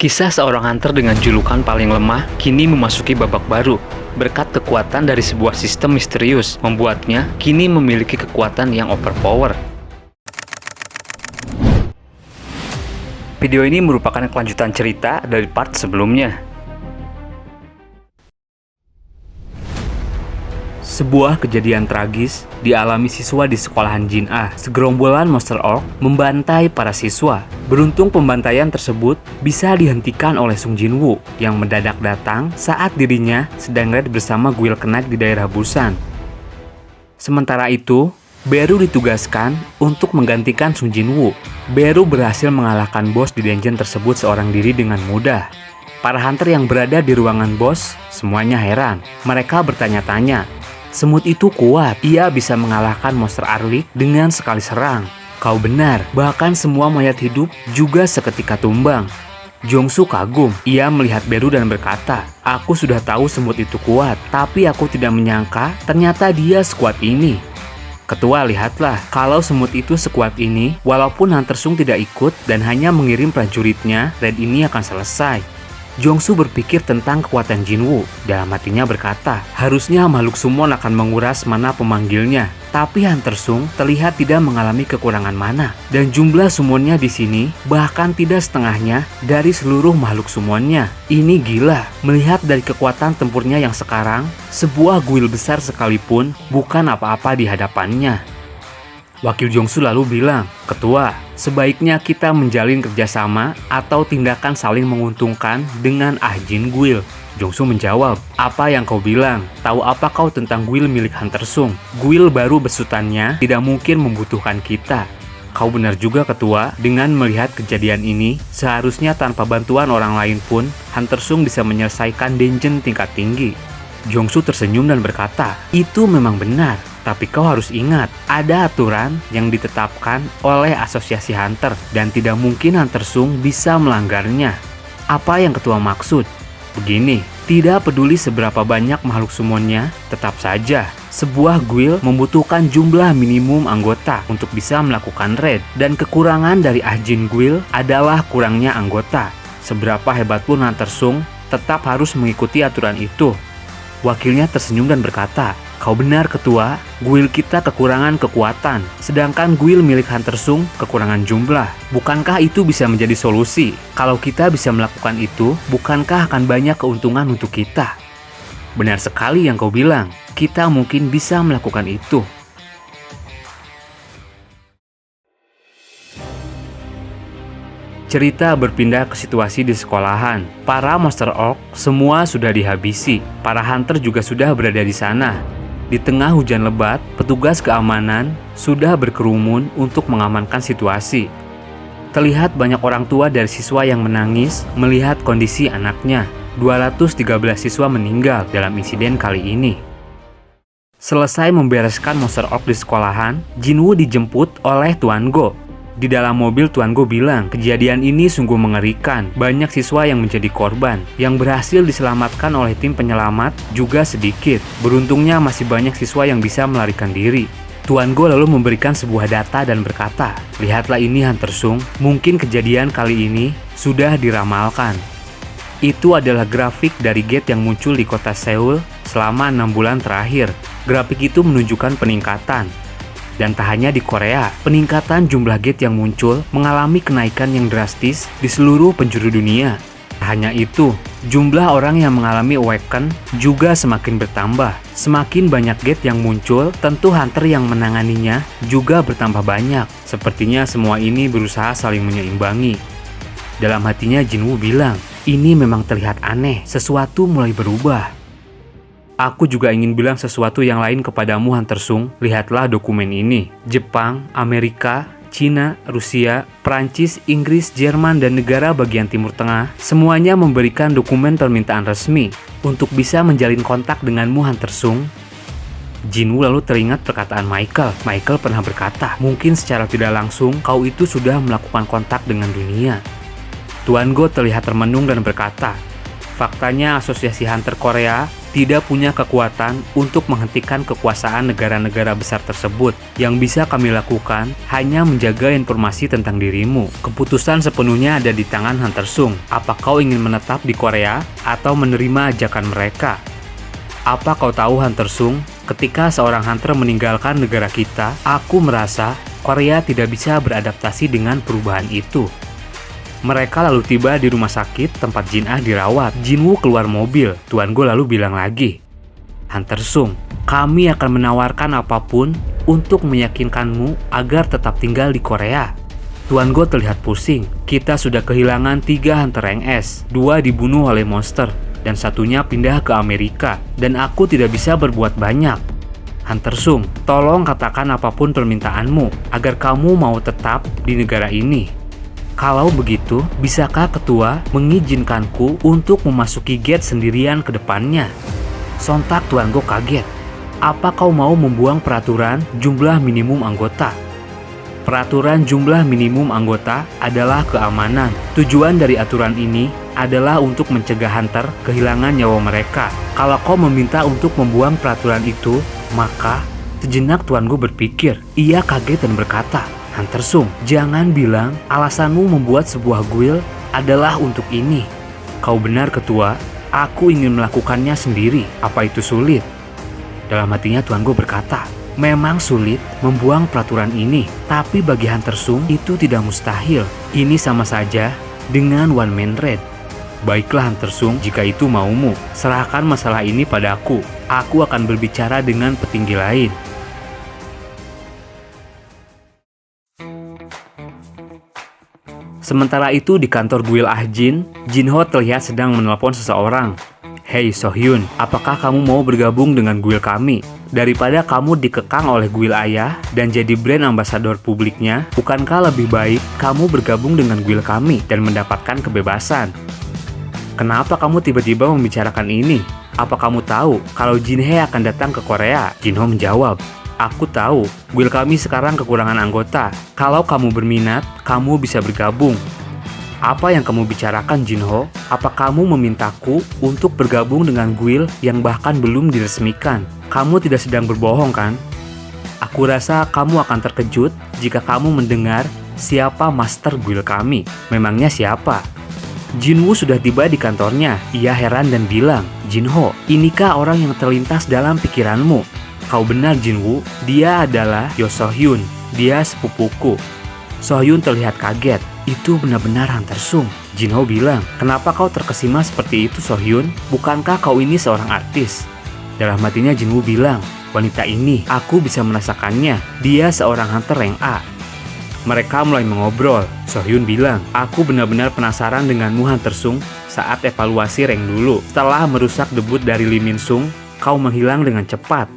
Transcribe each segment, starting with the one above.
Kisah seorang hunter dengan julukan paling lemah kini memasuki babak baru. Berkat kekuatan dari sebuah sistem misterius, membuatnya kini memiliki kekuatan yang overpower. Video ini merupakan kelanjutan cerita dari part sebelumnya. Sebuah kejadian tragis dialami siswa di sekolahan Jin A. Segerombolan monster orc membantai para siswa. Beruntung pembantaian tersebut bisa dihentikan oleh Sung Jinwoo yang mendadak datang saat dirinya sedang raid bersama guild Knight di daerah Busan. Sementara itu, Beru ditugaskan untuk menggantikan Sung Jinwoo. Beru berhasil mengalahkan bos di dungeon tersebut seorang diri dengan mudah. Para hunter yang berada di ruangan bos semuanya heran. Mereka bertanya-tanya, semut itu kuat, ia bisa mengalahkan monster Arlik dengan sekali serang. Kau benar, bahkan semua mayat hidup juga seketika tumbang. Jongsu kagum, ia melihat Beru dan berkata, aku sudah tahu semut itu kuat, tapi aku tidak menyangka ternyata dia sekuat ini. Ketua, lihatlah, kalau semut itu sekuat ini, walaupun Hunter Sung tidak ikut dan hanya mengirim prajuritnya, raid ini akan selesai. Jongsu berpikir tentang kekuatan Jinwoo. Dalam hatinya berkata, harusnya makhluk summon akan menguras mana pemanggilnya. Tapi Hunter Sung terlihat tidak mengalami kekurangan mana. Dan jumlah summonnya di sini bahkan tidak setengahnya dari seluruh makhluk summonnya. Ini gila. Melihat dari kekuatan tempurnya yang sekarang, sebuah guild besar sekalipun bukan apa-apa di hadapannya. Wakil Jongsu lalu bilang, Ketua, sebaiknya kita menjalin kerjasama atau tindakan saling menguntungkan dengan Jin Guild. Jongsu menjawab, apa yang kau bilang? Tahu apa kau tentang guild milik Hunter Sung? Guild baru besutannya tidak mungkin membutuhkan kita. Kau benar juga, Ketua. Dengan melihat kejadian ini, seharusnya tanpa bantuan orang lain pun, Hunter Sung bisa menyelesaikan dungeon tingkat tinggi. Jongsu tersenyum dan berkata, itu memang benar. Tapi kau harus ingat, ada aturan yang ditetapkan oleh asosiasi hunter dan tidak mungkin Hunter Sung bisa melanggarnya. Apa yang ketua maksud? Begini, tidak peduli seberapa banyak makhluk summonnya, tetap saja sebuah guild membutuhkan jumlah minimum anggota untuk bisa melakukan raid, dan kekurangan dari Jin Guild adalah kurangnya anggota. Seberapa hebat pun Hunter Sung tetap harus mengikuti aturan itu. Wakilnya tersenyum dan berkata, kau benar, Ketua, guild kita kekurangan kekuatan, sedangkan guild milik Hunter Sung kekurangan jumlah. Bukankah itu bisa menjadi solusi? Kalau kita bisa melakukan itu, bukankah akan banyak keuntungan untuk kita? Benar sekali yang kau bilang, kita mungkin bisa melakukan itu. Cerita berpindah ke situasi di sekolahan. Para monster orc semua sudah dihabisi. Para hunter juga sudah berada di sana. Di tengah hujan lebat, petugas keamanan sudah berkerumun untuk mengamankan situasi. Terlihat banyak orang tua dari siswa yang menangis melihat kondisi anaknya. 213 siswa meninggal dalam insiden kali ini. Selesai membereskan monster orc di sekolahan, Jinwoo dijemput oleh Tuan Go. Di dalam mobil, Tuan Go bilang, kejadian ini sungguh mengerikan. Banyak siswa yang menjadi korban. Yang berhasil diselamatkan oleh tim penyelamat juga sedikit. Beruntungnya masih banyak siswa yang bisa melarikan diri. Tuan Go lalu memberikan sebuah data dan berkata, lihatlah ini Hunter Sung, mungkin kejadian kali ini sudah diramalkan. Itu adalah grafik dari gate yang muncul di kota Seoul selama 6 bulan terakhir. Grafik itu menunjukkan peningkatan. Dan tak hanya di Korea, peningkatan jumlah gate yang muncul mengalami kenaikan yang drastis di seluruh penjuru dunia. Tak hanya itu, jumlah orang yang mengalami awaken juga semakin bertambah. Semakin banyak gate yang muncul, tentu hunter yang menanganinya juga bertambah banyak. Sepertinya semua ini berusaha saling menyeimbangi. Dalam hatinya Jinwoo bilang, ini memang terlihat aneh, sesuatu mulai berubah. Aku juga ingin bilang sesuatu yang lain kepadamu Hunter Sung, lihatlah dokumen ini. Jepang, Amerika, Cina, Rusia, Prancis, Inggris, Jerman, dan negara bagian Timur Tengah semuanya memberikan dokumen permintaan resmi untuk bisa menjalin kontak denganmu Hunter Sung. Jinwoo lalu teringat perkataan Michael. Michael pernah berkata, mungkin secara tidak langsung kau itu sudah melakukan kontak dengan dunia. Tuan Go terlihat termenung dan berkata, faktanya asosiasi hunter Korea tidak punya kekuatan untuk menghentikan kekuasaan negara-negara besar tersebut. Yang bisa kami lakukan hanya menjaga informasi tentang dirimu. Keputusan sepenuhnya ada di tangan Hunter Sung. Apa kau ingin menetap di Korea atau menerima ajakan mereka? Apa kau tahu Hunter Sung, ketika seorang hunter meninggalkan negara kita, aku merasa Korea tidak bisa beradaptasi dengan perubahan itu. Mereka lalu tiba di rumah sakit tempat Jin Ah dirawat. Jinwoo keluar mobil. Tuan Go lalu bilang lagi, Hunter Sung, kami akan menawarkan apapun untuk meyakinkanmu agar tetap tinggal di Korea. Tuan Go terlihat pusing. Kita sudah kehilangan 3 hunter rank S. 2 dibunuh oleh monster dan satunya pindah ke Amerika. Dan aku tidak bisa berbuat banyak. Hunter Sung, tolong katakan apapun permintaanmu agar kamu mau tetap di negara ini. Kalau begitu, bisakah ketua mengizinkanku untuk memasuki gate sendirian ke depannya? Sontak Tuan Go kaget. Apa kau mau membuang peraturan jumlah minimum anggota? Peraturan jumlah minimum anggota adalah keamanan. Tujuan dari aturan ini adalah untuk mencegah hunter kehilangan nyawa mereka. Kalau kau meminta untuk membuang peraturan itu, maka sejenak Tuan Go berpikir. Ia kaget dan berkata, Hunter Sung, jangan bilang alasanmu membuat sebuah guild adalah untuk ini. Kau benar ketua, aku ingin melakukannya sendiri. Apa itu sulit? Dalam hatinya Tuan Go berkata, memang sulit membuang peraturan ini, tapi bagi Hunter Sung itu tidak mustahil. Ini sama saja dengan one man raid. Baiklah Hunter Sung, jika itu maumu, serahkan masalah ini padaku. Aku akan berbicara dengan petinggi lain. Sementara itu di kantor guild Ah Jin, Jinho terlihat sedang menelpon seseorang. Hei Sohyun, apakah kamu mau bergabung dengan guild kami? Daripada kamu dikekang oleh guild ayah dan jadi brand ambassador publiknya, bukankah lebih baik kamu bergabung dengan guild kami dan mendapatkan kebebasan? Kenapa kamu tiba-tiba membicarakan ini? Apa kamu tahu kalau Jinhee akan datang ke Korea? Jinho menjawab, aku tahu, guild kami sekarang kekurangan anggota. Kalau kamu berminat, kamu bisa bergabung. Apa yang kamu bicarakan, Jinho? Apa kamu memintaku untuk bergabung dengan guild yang bahkan belum diresmikan? Kamu tidak sedang berbohong, kan? Aku rasa kamu akan terkejut jika kamu mendengar siapa master guild kami. Memangnya siapa? Jinwoo sudah tiba di kantornya. Ia heran dan bilang, Jinho, inikah orang yang terlintas dalam pikiranmu? Kau benar Jinwoo, dia adalah Yo Sohyun. Dia sepupuku. Sohyun terlihat kaget. Itu benar-benar Hunter Sung. Jinho bilang, kenapa kau terkesima seperti itu Sohyun? Bukankah kau ini seorang artis? Dalam hatinya Jinwoo bilang, wanita ini, aku bisa merasakannya. Dia seorang hunter rank A. Mereka mulai mengobrol. Sohyun bilang, aku benar-benar penasaran denganmu Hunter Sung saat evaluasi rank dulu. Setelah merusak debut dari Lee Min Sung, kau menghilang dengan cepat.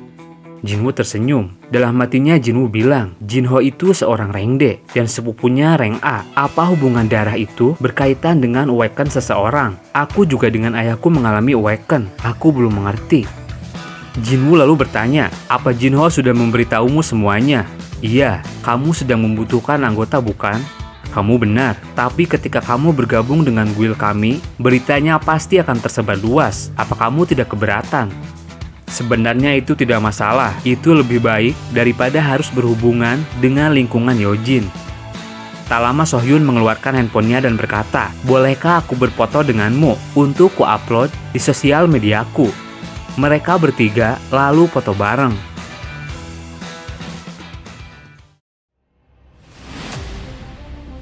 Jinwoo tersenyum. Dalam hatinya Jinwoo bilang, Jinho itu seorang rank D dan sepupunya rank A. Apa hubungan darah itu berkaitan dengan awaken seseorang? Aku juga dengan ayahku mengalami awaken. Aku belum mengerti. Jinwoo lalu bertanya, apa Jinho sudah memberitahumu semuanya? Iya, kamu sedang membutuhkan anggota bukan? Kamu benar, tapi ketika kamu bergabung dengan guild kami, beritanya pasti akan tersebar luas. Apa kamu tidak keberatan? Sebenarnya itu tidak masalah, itu lebih baik daripada harus berhubungan dengan lingkungan Yojin. Tak lama Sohyun mengeluarkan handphonenya dan berkata, bolehkah aku berfoto denganmu untuk ku-upload di sosial mediaku? Mereka bertiga lalu foto bareng.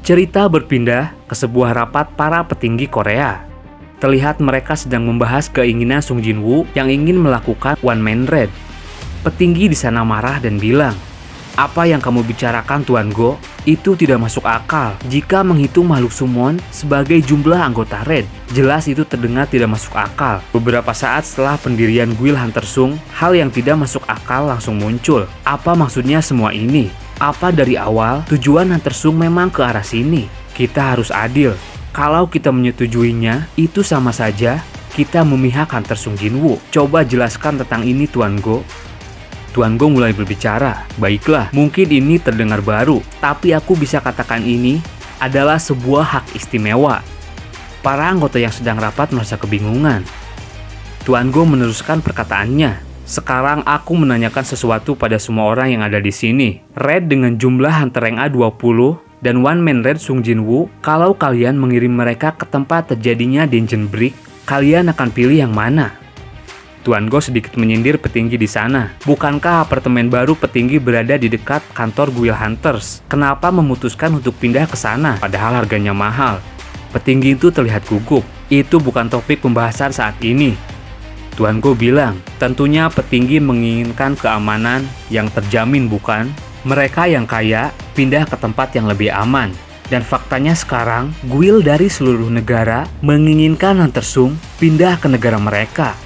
Cerita berpindah ke sebuah rapat para petinggi Korea. Terlihat mereka sedang membahas keinginan Sung Jinwoo yang ingin melakukan one man raid. Petinggi di sana marah dan bilang, apa yang kamu bicarakan Tuan Go? Itu tidak masuk akal jika menghitung makhluk summon sebagai jumlah anggota raid. Jelas itu terdengar tidak masuk akal. Beberapa saat setelah pendirian guild Hunter Sung, hal yang tidak masuk akal langsung muncul. Apa maksudnya semua ini? Apa dari awal tujuan Hunter Sung memang ke arah sini? Kita harus adil. Kalau kita menyetujuinya, itu sama saja kita memihak Hunter Sung Jinwoo. Coba jelaskan tentang ini Tuan Go. Tuan Go mulai berbicara. Baiklah, mungkin ini terdengar baru, tapi aku bisa katakan ini adalah sebuah hak istimewa. Para anggota yang sedang rapat merasa kebingungan. Tuan Go meneruskan perkataannya. Sekarang aku menanyakan sesuatu pada semua orang yang ada di sini. Red dengan jumlah hunter rank A 20 dan one man red Sung Jinwoo, kalau kalian mengirim mereka ke tempat terjadinya dungeon break, kalian akan pilih yang mana? Tuan Go sedikit menyindir petinggi di sana. Bukankah apartemen baru petinggi berada di dekat kantor Guild Hunters? Kenapa memutuskan untuk pindah ke sana padahal harganya mahal? Petinggi itu terlihat gugup. Itu bukan topik pembahasan saat ini. Tuan Go bilang, tentunya petinggi menginginkan keamanan yang terjamin, bukan? Mereka yang kaya pindah ke tempat yang lebih aman. Dan faktanya sekarang, guild dari seluruh negara menginginkan Hunter Sung pindah ke negara mereka.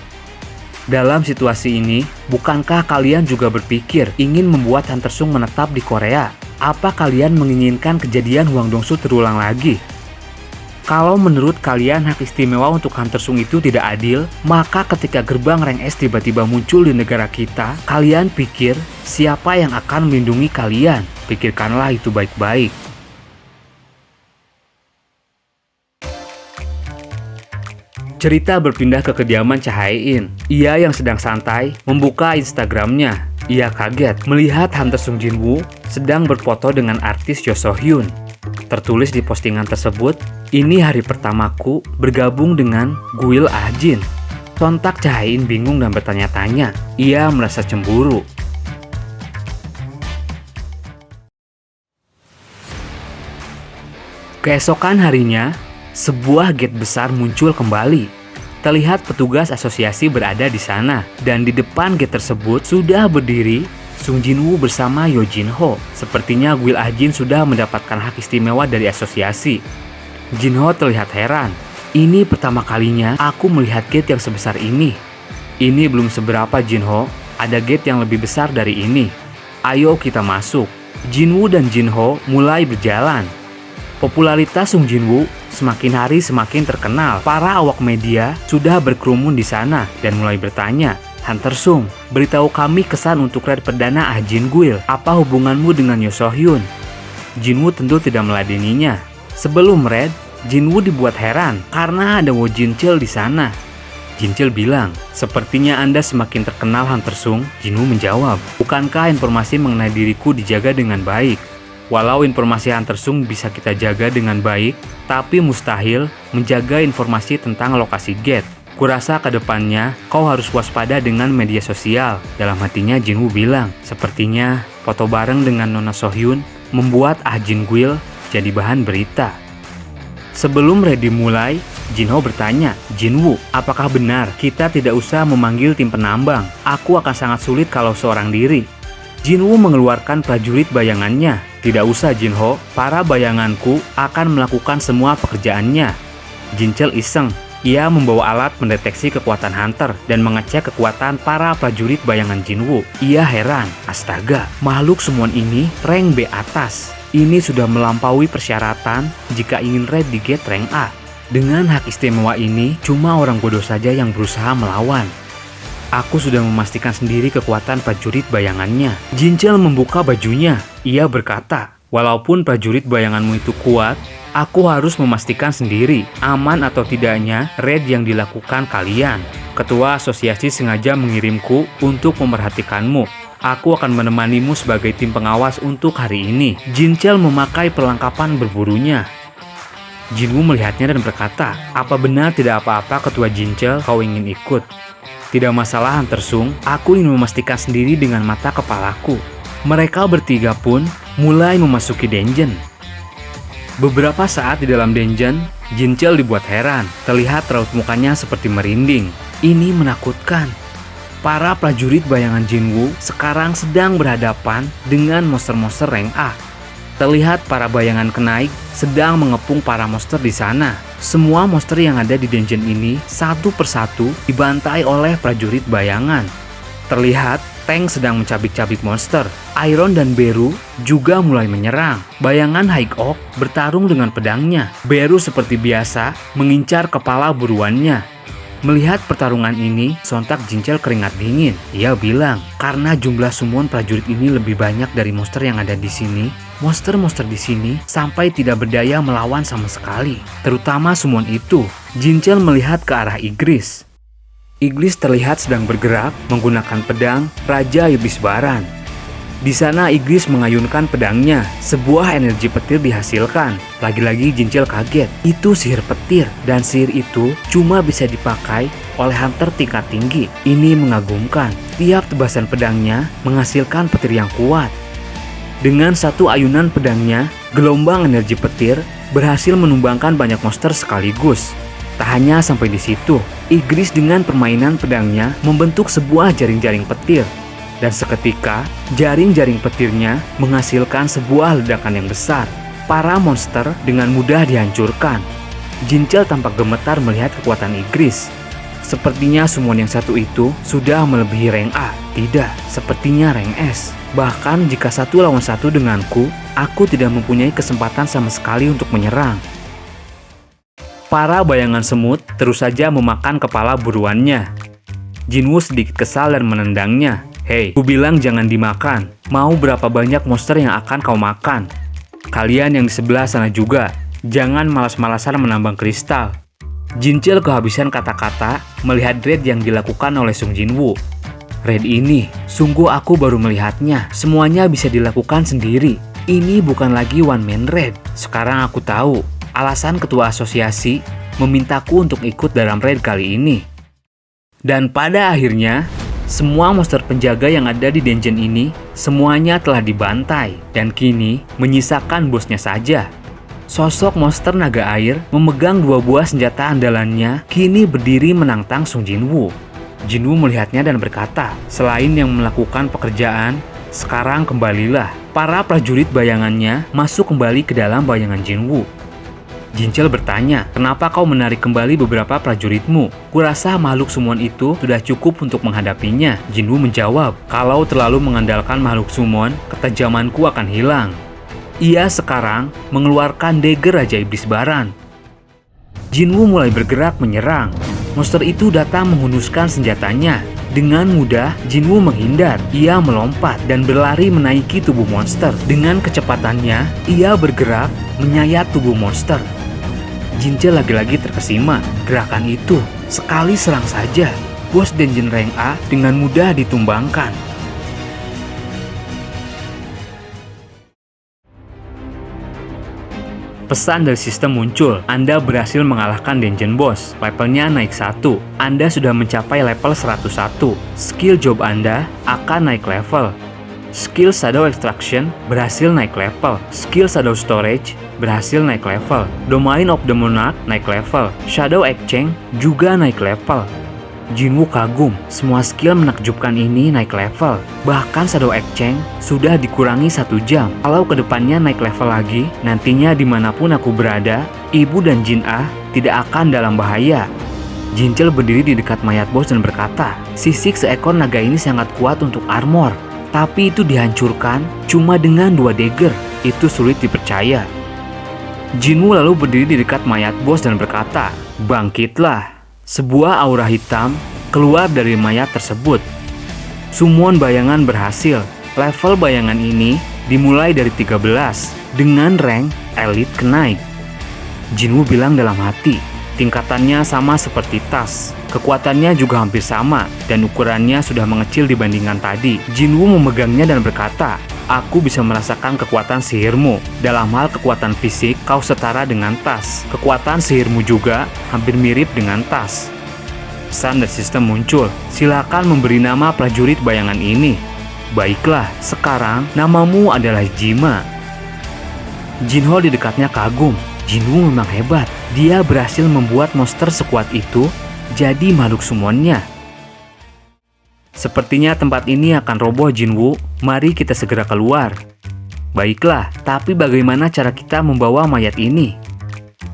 Dalam situasi ini, bukankah kalian juga berpikir ingin membuat Hunter Sung menetap di Korea? Apa kalian menginginkan kejadian Hwang Dong-su terulang lagi? Kalau menurut kalian hak istimewa untuk Hunter Sung itu tidak adil, maka ketika gerbang rank S tiba-tiba muncul di negara kita, kalian pikir siapa yang akan melindungi kalian? Pikirkanlah itu baik-baik. Cerita berpindah ke kediaman Cha-hae-in. Ia yang sedang santai membuka Instagramnya. Ia kaget melihat Hunter Sung Jinwoo sedang berfoto dengan artis Yo So-hyun. Tertulis di postingan tersebut, "Ini hari pertamaku bergabung dengan Guild Ah-jin." Sontak Cha-hae-in bingung dan bertanya-tanya. Ia merasa cemburu. Keesokan harinya, sebuah gate besar muncul kembali. Terlihat petugas asosiasi berada di sana, dan di depan gate tersebut sudah berdiri Sung Jinwoo bersama Yo Jin-ho. Sepertinya Guild Ah-jin sudah mendapatkan hak istimewa dari asosiasi. Jin-ho terlihat heran. Ini pertama kalinya aku melihat gate yang sebesar ini. Ini belum seberapa, Jin-ho. Ada gate yang lebih besar dari ini. Ayo kita masuk. Jinwoo dan Jin-ho mulai berjalan. Popularitas Sung Jinwoo semakin hari semakin terkenal. Para awak media sudah berkerumun di sana dan mulai bertanya, "Hunter Sung, beritahu kami kesan untuk Red Perdana Ah-jin Guild. Apa hubunganmu dengan Yo So-hyun?" Jinwoo tentu tidak meladeninya. Sebelum Red, Jinwoo dibuat heran karena ada Wo Jinchil di sana. Jinchil bilang, "Sepertinya Anda semakin terkenal, Hunter Sung." Jinwoo menjawab, "Bukankah informasi mengenai diriku dijaga dengan baik? Walau informasi Hunter Sung bisa kita jaga dengan baik, tapi mustahil menjaga informasi tentang lokasi gate. Kurasa ke depannya kau harus waspada dengan media sosial." Dalam hatinya Jinwoo bilang, "Sepertinya foto bareng dengan Nona So-hyun membuat Ah-jin Guild jadi bahan berita." Sebelum Red dimulai, Jin-ho bertanya, "Jinwoo, apakah benar kita tidak usah memanggil tim penambang? Aku akan sangat sulit kalau seorang diri." Jinwoo mengeluarkan prajurit bayangannya. "Tidak usah, Jin-ho, para bayanganku akan melakukan semua pekerjaannya." Jinchil iseng. Ia membawa alat mendeteksi kekuatan Hunter dan mengecek kekuatan para prajurit bayangan Jinwoo. Ia heran, astaga, makhluk semua ini rank B atas. Ini sudah melampaui persyaratan jika ingin raid di gate rank A. Dengan hak istimewa ini, cuma orang bodoh saja yang berusaha melawan. Aku sudah memastikan sendiri kekuatan prajurit bayangannya. Jinchil membuka bajunya. Ia berkata, "Walaupun prajurit bayanganmu itu kuat, aku harus memastikan sendiri aman atau tidaknya raid yang dilakukan kalian. Ketua asosiasi sengaja mengirimku untuk memerhatikanmu. Aku akan menemanimu sebagai tim pengawas untuk hari ini." Jinchil memakai perlengkapan berburunya. Jinwoo melihatnya dan berkata, "Apa benar tidak apa-apa, Ketua Jinchil, kau ingin ikut?" "Tidak masalah, Hunter Sung. Aku ingin memastikan sendiri dengan mata kepalaku." Mereka bertiga pun mulai memasuki dungeon. Beberapa saat di dalam dungeon, Jinchil dibuat heran. Terlihat raut mukanya seperti merinding. Ini menakutkan. Para prajurit bayangan Jinwoo sekarang sedang berhadapan dengan monster-monster rank A. Terlihat para bayangan kenaik sedang mengepung para monster di sana. Semua monster yang ada di dungeon ini satu persatu dibantai oleh prajurit bayangan. Terlihat tank sedang mencabik-cabik monster. Iron dan Beru juga mulai menyerang. Bayangan High-Oak bertarung dengan pedangnya. Beru seperti biasa mengincar kepala buruannya. Melihat pertarungan ini, sontak Jinchil keringat dingin. Ia bilang, karena jumlah summon prajurit ini lebih banyak dari monster yang ada di sini, monster-monster di sini sampai tidak berdaya melawan sama sekali. Terutama summon itu. Jinchil melihat ke arah Igris. Iglis terlihat sedang bergerak menggunakan pedang Raja Iblis Baran. Di sana Iglis mengayunkan pedangnya, sebuah energi petir dihasilkan. Lagi-lagi Jinchil kaget, itu sihir petir, dan sihir itu cuma bisa dipakai oleh hunter tingkat tinggi. Ini mengagumkan, tiap tebasan pedangnya menghasilkan petir yang kuat. Dengan satu ayunan pedangnya, gelombang energi petir berhasil menumbangkan banyak monster sekaligus. Tak hanya sampai di situ, Iglis dengan permainan pedangnya membentuk sebuah jaring-jaring petir. Dan seketika, jaring-jaring petirnya menghasilkan sebuah ledakan yang besar. Para monster dengan mudah dihancurkan. Jinchil tampak gemetar melihat kekuatan Iglis. Sepertinya summon yang satu itu sudah melebihi rank A. Tidak, sepertinya rank S. Bahkan jika 1 lawan 1 denganku, aku tidak mempunyai kesempatan sama sekali untuk menyerang. Para bayangan semut terus saja memakan kepala buruannya. Jinwoo sedikit kesal dan menendangnya. Hei, ku bilang jangan dimakan. Mau berapa banyak monster yang akan kau makan? Kalian yang di sebelah sana juga, jangan malas-malasan menambang kristal. Jinchil kehabisan kata-kata melihat raid yang dilakukan oleh Sung Jinwoo. Raid ini, sungguh aku baru melihatnya. Semuanya bisa dilakukan sendiri. Ini bukan lagi one man raid. Sekarang aku tahu alasan ketua asosiasi memintaku untuk ikut dalam raid kali ini. Dan pada akhirnya, semua monster penjaga yang ada di dungeon ini semuanya telah dibantai dan kini menyisakan bosnya saja. Sosok monster naga air memegang 2 buah senjata andalannya kini berdiri menantang Sung Jinwoo. Jinwoo melihatnya dan berkata, selain yang melakukan pekerjaan, sekarang kembalilah. Para prajurit bayangannya masuk kembali ke dalam bayangan Jinwoo. Jinchil bertanya, kenapa kau menarik kembali beberapa prajuritmu? Kurasa makhluk summon itu sudah cukup untuk menghadapinya. Jinwoo menjawab, kalau terlalu mengandalkan makhluk summon, ketajamanku akan hilang. Ia sekarang mengeluarkan dagger Raja Iblis Baran. Jinwoo mulai bergerak menyerang. Monster itu datang menghunuskan senjatanya. Dengan mudah, Jinwoo menghindar. Ia melompat dan berlari menaiki tubuh monster. Dengan kecepatannya, ia bergerak menyayat tubuh monster. Jinchil lagi-lagi terkesima. Gerakan itu sekali serang saja, bos dungeon rank A dengan mudah ditumbangkan. Pesan dari sistem muncul, Anda berhasil mengalahkan dungeon boss. Levelnya naik 1. Anda sudah mencapai level 101. Skill job Anda akan naik level. Skill Shadow Extraction berhasil naik level. Skill Shadow Storage berhasil naik level. Domain of the Monarch naik level. Shadow Exchange juga naik level. Jinwoo kagum, semua skill menakjubkan ini naik level. Bahkan Shadow Exchange sudah dikurangi 1 jam. Kalau kedepannya naik level lagi, nantinya dimanapun aku berada, Ibu dan Jin Ah tidak akan dalam bahaya. Jinchil berdiri di dekat mayat bos dan berkata, sisik seekor naga ini sangat kuat untuk armor. Tapi itu dihancurkan cuma dengan 2 dagger. Itu sulit dipercaya. Jinwoo lalu berdiri di dekat mayat bos dan berkata, bangkitlah. Sebuah aura hitam keluar dari mayat tersebut. Summon bayangan berhasil. Level bayangan ini dimulai dari 13 dengan rank elite kenaik. Jinwoo bilang dalam hati, tingkatannya sama seperti tas. Kekuatannya juga hampir sama dan ukurannya sudah mengecil dibandingkan tadi. Jinwoo memegangnya dan berkata, aku bisa merasakan kekuatan sihirmu. Dalam hal kekuatan fisik, kau setara dengan tas. Kekuatan sihirmu juga hampir mirip dengan tas. Pesan dari sistem muncul, silakan memberi nama prajurit bayangan ini. Baiklah, sekarang namamu adalah Jima. Jinho di dekatnya kagum. Jinwoo memang hebat. Dia berhasil membuat monster sekuat itu jadi makhluk summonnya. Sepertinya tempat ini akan roboh Jinwoo. Mari kita segera keluar. Baiklah, tapi bagaimana cara kita membawa mayat ini?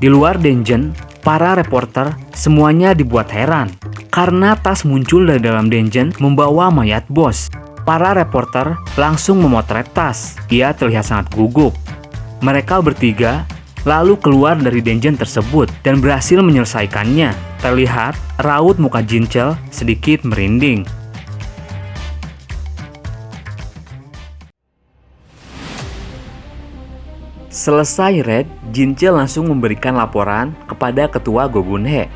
Di luar dungeon, para reporter semuanya dibuat heran. Karena tas muncul dari dalam dungeon membawa mayat bos. Para reporter langsung memotret tas. Ia terlihat sangat gugup. Mereka bertiga lalu keluar dari dungeon tersebut dan berhasil menyelesaikannya. Terlihat raut muka Jinchil sedikit merinding. Selesai raid, Jinchil langsung memberikan laporan kepada ketua Gogunhe.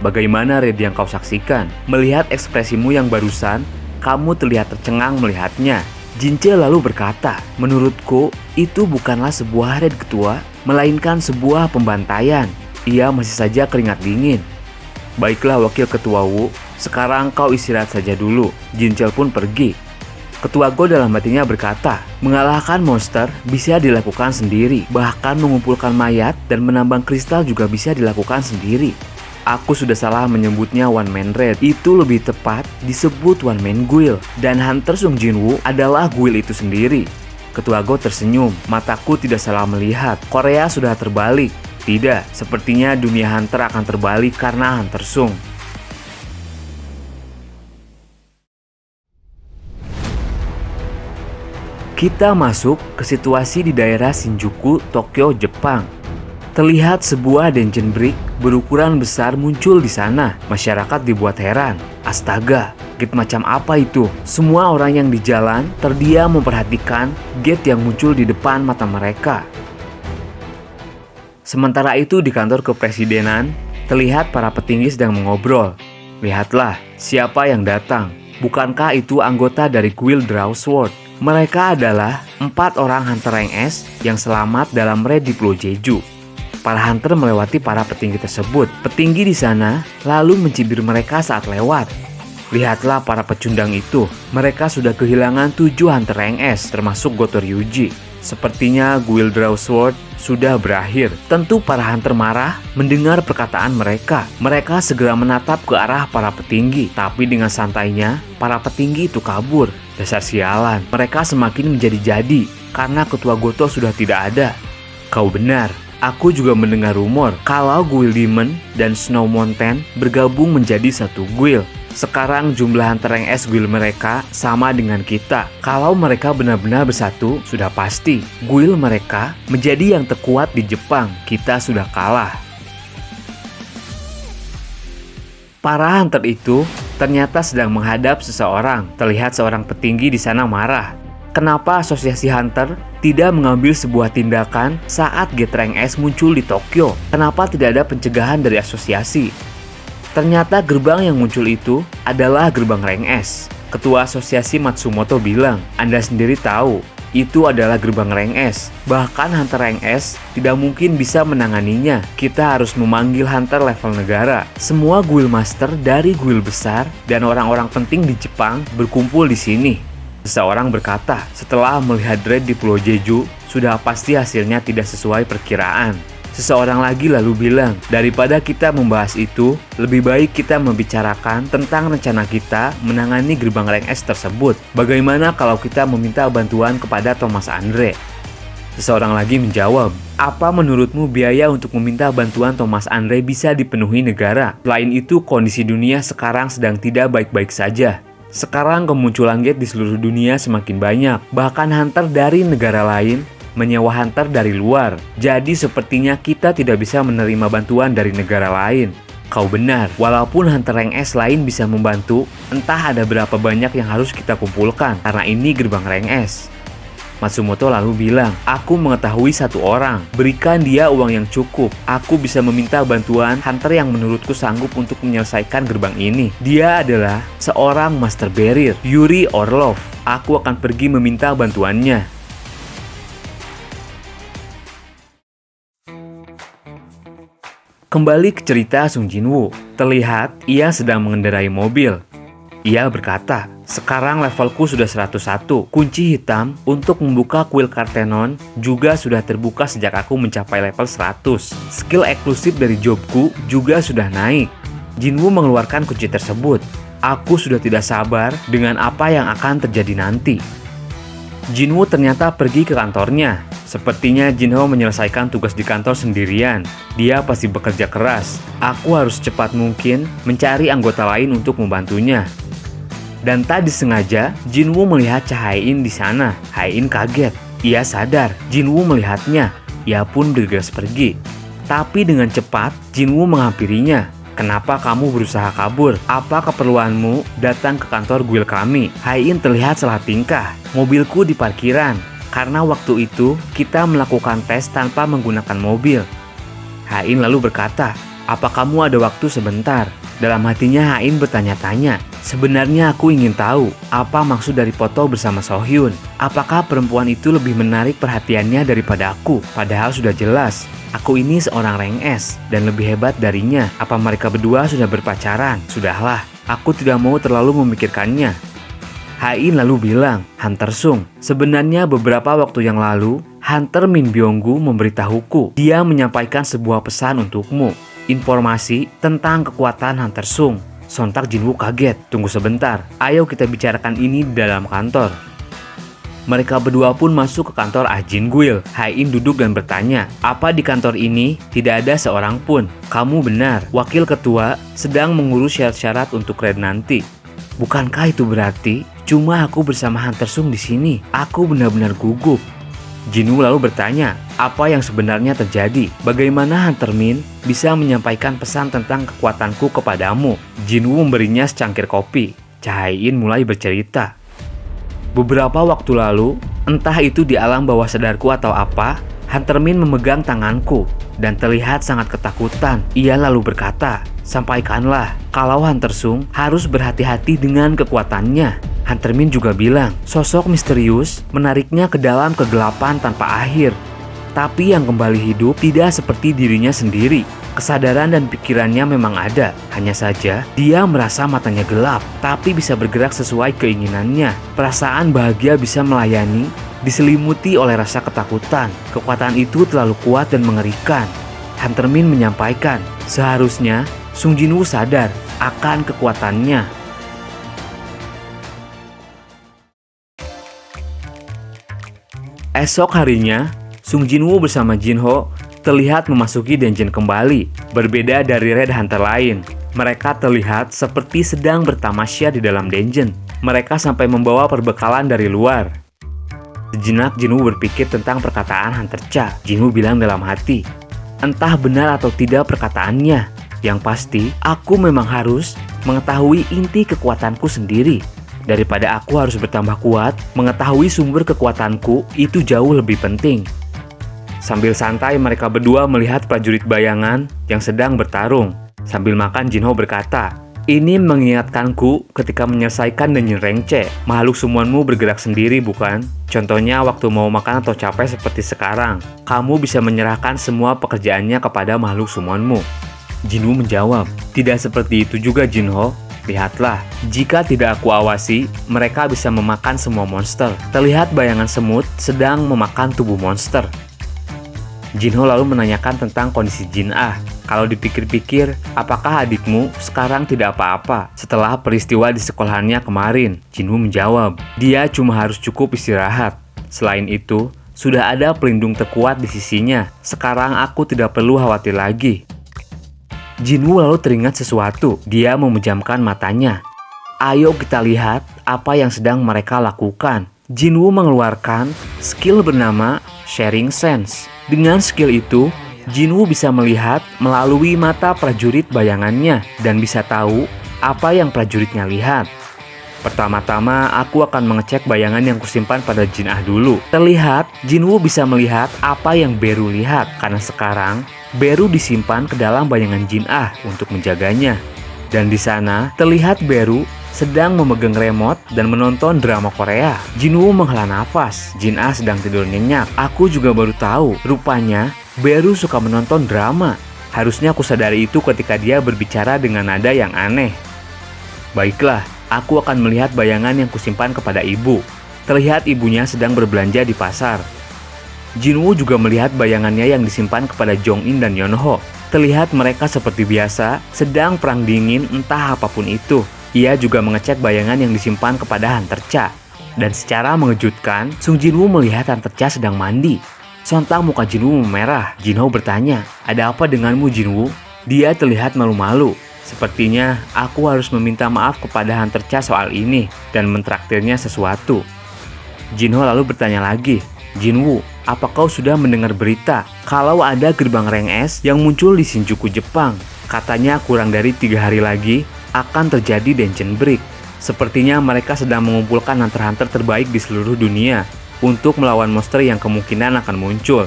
Bagaimana raid yang kau saksikan? Melihat ekspresimu yang barusan, kamu terlihat tercengang melihatnya. Jince lalu berkata, menurutku itu bukanlah sebuah raid ketua, melainkan sebuah pembantaian. Ia masih saja keringat dingin. Baiklah wakil ketua Wu, sekarang kau istirahat saja dulu. Jince pun pergi. Ketua Go dalam hatinya berkata, mengalahkan monster bisa dilakukan sendiri, bahkan mengumpulkan mayat dan menambang kristal juga bisa dilakukan sendiri. Aku sudah salah menyebutnya one man raid, itu lebih tepat disebut one man guild, dan Hunter Sung Jinwoo adalah guild itu sendiri. Ketua Go tersenyum, mataku tidak salah melihat, Korea sudah terbalik. Tidak, sepertinya dunia Hunter akan terbalik karena Hunter Sung. Kita masuk ke situasi di daerah Shinjuku, Tokyo, Jepang. Terlihat sebuah dungeon brick berukuran besar muncul di sana. Masyarakat dibuat heran. Astaga, gate macam apa itu? Semua orang yang di jalan terdiam memperhatikan gate yang muncul di depan mata mereka. Sementara itu di kantor kepresidenan, terlihat para petinggi sedang mengobrol. Lihatlah, siapa yang datang? Bukankah itu anggota dari Guild Draw Sword? Mereka adalah 4 orang Hunter Rank S yang selamat dalam raid di Pulau Jeju. Para hunter melewati para petinggi tersebut. Petinggi di sana lalu mencibir mereka saat lewat. Lihatlah para pecundang itu. Mereka sudah kehilangan 7 hunter rank S, termasuk Goto Ryuji. Sepertinya Guild Draw Sword sudah berakhir. Tentu para hunter marah mendengar perkataan mereka. Mereka segera menatap ke arah para petinggi. Tapi dengan santainya, para petinggi itu kabur. Dasar sialan. Mereka semakin menjadi-jadi karena ketua Goto sudah tidak ada. Kau benar. Aku juga mendengar rumor kalau Guild Demon dan Snow Mountain bergabung menjadi satu guild. Sekarang jumlah hunter rank S guild mereka sama dengan kita. Kalau mereka benar-benar bersatu, sudah pasti guild mereka menjadi yang terkuat di Jepang. Kita sudah kalah. Para hunter itu ternyata sedang menghadap seseorang. Terlihat seorang petinggi di sana marah. Kenapa asosiasi hunter tidak mengambil sebuah tindakan saat gate rank S muncul di Tokyo? Kenapa tidak ada pencegahan dari asosiasi? Ternyata gerbang yang muncul itu adalah gerbang rank S. Ketua asosiasi Matsumoto bilang, Anda sendiri tahu, itu adalah gerbang rank S. Bahkan hunter rank S tidak mungkin bisa menanganinya. Kita harus memanggil hunter level negara. Semua guild master dari guild besar dan orang-orang penting di Jepang berkumpul di sini. Seseorang berkata, setelah melihat raid di Pulau Jeju, sudah pasti hasilnya tidak sesuai perkiraan. Seseorang lagi lalu bilang, daripada kita membahas itu, lebih baik kita membicarakan tentang rencana kita menangani gerbang rank S tersebut. Bagaimana kalau kita meminta bantuan kepada Thomas Andre? Seseorang lagi menjawab, apa menurutmu biaya untuk meminta bantuan Thomas Andre bisa dipenuhi negara? Selain itu, kondisi dunia sekarang sedang tidak baik-baik saja. Sekarang kemunculan gate di seluruh dunia semakin banyak. Bahkan hunter dari negara lain menyewa hunter dari luar. Jadi sepertinya kita tidak bisa menerima bantuan dari negara lain. Kau benar, walaupun hunter rank S lain bisa membantu, entah ada berapa banyak yang harus kita kumpulkan, karena ini gerbang rank S. Matsumoto lalu bilang, aku mengetahui satu orang, berikan dia uang yang cukup. Aku bisa meminta bantuan hunter yang menurutku sanggup untuk menyelesaikan gerbang ini. Dia adalah seorang master barrier, Yuri Orlov. Aku akan pergi meminta bantuannya. Kembali ke cerita Sung Jinwoo, terlihat ia sedang mengendarai mobil. Ia berkata, sekarang levelku sudah 101. Kunci hitam untuk membuka kuil Kartenon juga sudah terbuka sejak aku mencapai level 100. Skill eksklusif dari jobku juga sudah naik. Jinwoo mengeluarkan kunci tersebut. Aku sudah tidak sabar dengan apa yang akan terjadi nanti. Jinwoo ternyata pergi ke kantornya. Sepertinya Jinho menyelesaikan tugas di kantor sendirian. Dia pasti bekerja keras. Aku harus cepat mungkin mencari anggota lain untuk membantunya. Dan tak disengaja, Jinwoo melihat Cha-Hae-in di sana. Hae-in kaget. Ia sadar, Jinwoo melihatnya. Ia pun bergegas pergi. Tapi dengan cepat, Jinwoo menghampirinya. Kenapa kamu berusaha kabur? Apa keperluanmu datang ke kantor guild kami? Hae-in terlihat salah tingkah. Mobilku di parkiran. Karena waktu itu, kita melakukan tes tanpa menggunakan mobil. Hae-in lalu berkata, Apa kamu ada waktu sebentar? Dalam hatinya Hain bertanya-tanya. Sebenarnya aku ingin tahu apa maksud dari foto bersama Sohyun. Apakah perempuan itu lebih menarik perhatiannya daripada aku? Padahal sudah jelas, aku ini seorang rank S dan lebih hebat darinya. Apa mereka berdua sudah berpacaran? Sudahlah, aku tidak mau terlalu memikirkannya. Hain lalu bilang, Hunter Sung, sebenarnya beberapa waktu yang lalu, Hunter Min Byung-gu memberitahuku. Dia menyampaikan sebuah pesan untukmu. Informasi tentang kekuatan Hunter Sung. Sontak Jinwoo kaget. Tunggu sebentar, ayo kita bicarakan ini di dalam kantor. Mereka berdua pun masuk ke kantor Ah Jin Gwil. Hain duduk dan bertanya, apa di kantor ini tidak ada seorang pun? Kamu benar, wakil ketua sedang mengurus syarat-syarat untuk raid nanti. Bukankah itu berarti cuma aku bersama Hunter Sung di sini? Aku benar-benar gugup. Jinwoo lalu bertanya, apa yang sebenarnya terjadi? Bagaimana Hunter Min bisa menyampaikan pesan tentang kekuatanku kepadamu? Jinwoo memberinya secangkir kopi. Chae-in mulai bercerita. Beberapa waktu lalu, entah itu di alam bawah sadarku atau apa, Hunter Min memegang tanganku dan terlihat sangat ketakutan. Ia lalu berkata, sampaikanlah kalau Hunter Sung harus berhati-hati dengan kekuatannya. Hunter Min juga bilang, sosok misterius menariknya ke dalam kegelapan tanpa akhir. Tapi yang kembali hidup tidak seperti dirinya sendiri. Kesadaran dan pikirannya memang ada. Hanya saja, dia merasa matanya gelap, tapi bisa bergerak sesuai keinginannya. Perasaan bahagia bisa melayani, diselimuti oleh rasa ketakutan. Kekuatan itu terlalu kuat dan mengerikan. Hunter Min menyampaikan, seharusnya Sung Jinwoo sadar akan kekuatannya. Esok harinya, Sung Jinwoo bersama Jinho terlihat memasuki dungeon kembali. Berbeda dari Red Hunter lain, mereka terlihat seperti sedang bertamasya di dalam dungeon. Mereka sampai membawa perbekalan dari luar. Sejenak Jinwoo berpikir tentang perkataan Hunter Cha. Jinwoo bilang dalam hati, entah benar atau tidak perkataannya. Yang pasti, aku memang harus mengetahui inti kekuatanku sendiri. Daripada aku harus bertambah kuat, mengetahui sumber kekuatanku itu jauh lebih penting. Sambil santai mereka berdua melihat prajurit bayangan yang sedang bertarung. Sambil makan Jinho berkata, ini mengingatkanku ketika menyelesaikan dungeon rank C. Makhluk summonmu bergerak sendiri bukan? Contohnya waktu mau makan atau capek seperti sekarang. Kamu bisa menyerahkan semua pekerjaannya kepada makhluk summonmu. Jinwoo menjawab, tidak seperti itu juga Jinho. Lihatlah, jika tidak aku awasi, mereka bisa memakan semua monster. Terlihat bayangan semut sedang memakan tubuh monster. Jinho lalu menanyakan tentang kondisi Jin Ah. Kalau dipikir-pikir, apakah adikmu sekarang tidak apa-apa setelah peristiwa di sekolahannya kemarin? Jinwoo menjawab, dia cuma harus cukup istirahat. Selain itu, sudah ada pelindung terkuat di sisinya. Sekarang aku tidak perlu khawatir lagi. Jinwoo lalu teringat sesuatu. Dia memejamkan matanya. Ayo kita lihat apa yang sedang mereka lakukan. Jinwoo mengeluarkan skill bernama Sharing Sense. Dengan skill itu, Jinwoo bisa melihat melalui mata prajurit bayangannya dan bisa tahu apa yang prajuritnya lihat. Pertama-tama, aku akan mengecek bayangan yang kusimpan pada Jin Ah dulu. Terlihat, Jinwoo bisa melihat apa yang Beru lihat, karena sekarang Beru disimpan ke dalam bayangan Jin Ah untuk menjaganya. Dan di sana, terlihat Beru sedang memegang remote dan menonton drama Korea. Jinwoo menghela nafas. Jin Ah sedang tidur nyenyak. Aku juga baru tahu, rupanya Beru suka menonton drama. Harusnya aku sadari itu ketika dia berbicara dengan nada yang aneh. Baiklah, aku akan melihat bayangan yang kusimpan kepada ibu. Terlihat ibunya sedang berbelanja di pasar. Jinwoo juga melihat bayangannya yang disimpan kepada Jong-in dan Yeonho. Terlihat mereka seperti biasa, sedang perang dingin entah apapun itu. Ia juga mengecek bayangan yang disimpan kepada Hunter Cha. Dan secara mengejutkan, Sung Jinwoo melihat Hunter Cha sedang mandi. Sontak muka Jinwoo memerah. Jinho bertanya, ada apa denganmu Jinwoo? Dia terlihat malu-malu. Sepertinya aku harus meminta maaf kepada Hunter Cha soal ini dan mentraktirnya sesuatu. Jinho lalu bertanya lagi, Jinwoo, apa kau sudah mendengar berita kalau ada gerbang rank S yang muncul di Shinjuku, Jepang? Katanya kurang dari 3 hari lagi akan terjadi dungeon break. Sepertinya mereka sedang mengumpulkan hunter-hunter terbaik di seluruh dunia untuk melawan monster yang kemungkinan akan muncul.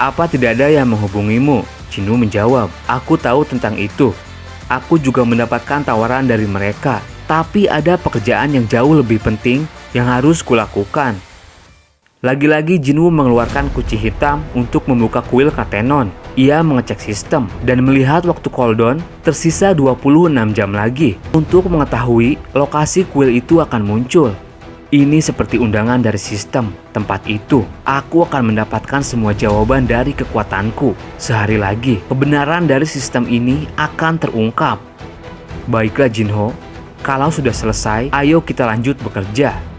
Apa tidak ada yang menghubungimu? Jinwoo menjawab, aku tahu tentang itu. Aku juga mendapatkan tawaran dari mereka, tapi ada pekerjaan yang jauh lebih penting yang harus kulakukan. Lagi-lagi Jinwoo mengeluarkan kunci hitam untuk membuka kuil Katenon. Ia mengecek sistem dan melihat waktu cooldown tersisa 26 jam lagi untuk mengetahui lokasi kuil itu akan muncul. Ini seperti undangan dari sistem. Tempat itu, aku akan mendapatkan semua jawaban dari kekuatanku. Sehari lagi, kebenaran dari sistem ini akan terungkap. Baiklah Jinho, kalau sudah selesai, ayo kita lanjut bekerja.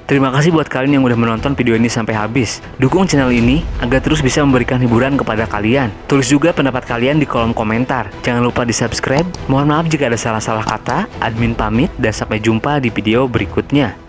Terima kasih buat kalian yang udah menonton video ini sampai habis. Dukung channel ini agar terus bisa memberikan hiburan kepada kalian. Tulis juga pendapat kalian di kolom komentar. Jangan lupa di subscribe. Mohon maaf jika ada salah-salah kata. Admin pamit dan sampai jumpa di video berikutnya.